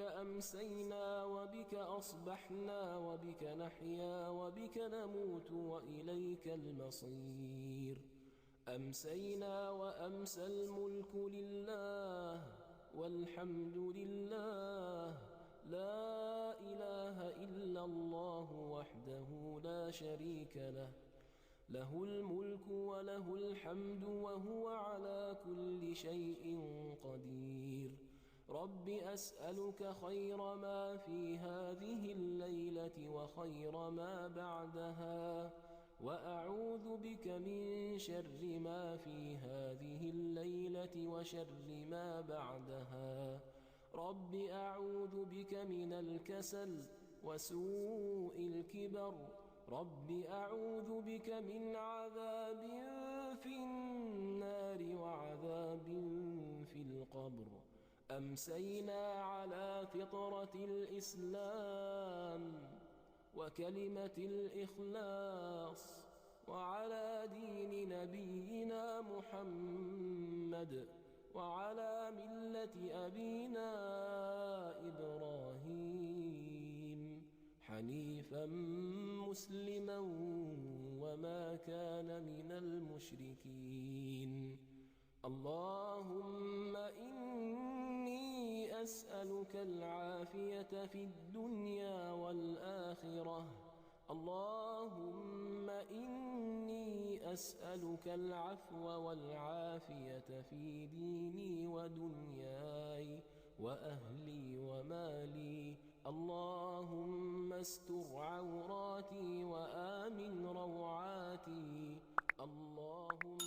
أمسينا وبك أصبحنا وبك نحيا وبك نموت وإليك المصير. أمسينا وأمسى الملك لله والحمد لله، لا إله إلا الله وحده لا شريك له، له الملك وله الحمد وهو على كل شيء قدير. رب أسألك خير ما في هذه الليلة وخير ما بعدها، وأعوذ بك من شر ما في هذه الليلة وشر ما بعدها. رب أعوذ بك من الكسل وسوء الكبر. رب أعوذ بك من عذاب في النار وعذاب في القبر. أمسينا على فطرة الإسلام وكلمة الإخلاص وعلى دين نبينا محمد وعلى ملة أبينا إبراهيم حنيفا مسلما وما كان من المشركين. اللهم إني أسألك العافية في الدنيا والآخرة. اللهم إني أسألك العفو والعافية في ديني ودنياي وأهلي ومالي. اللهم استر عوراتي وآمن روعاتي. اللهم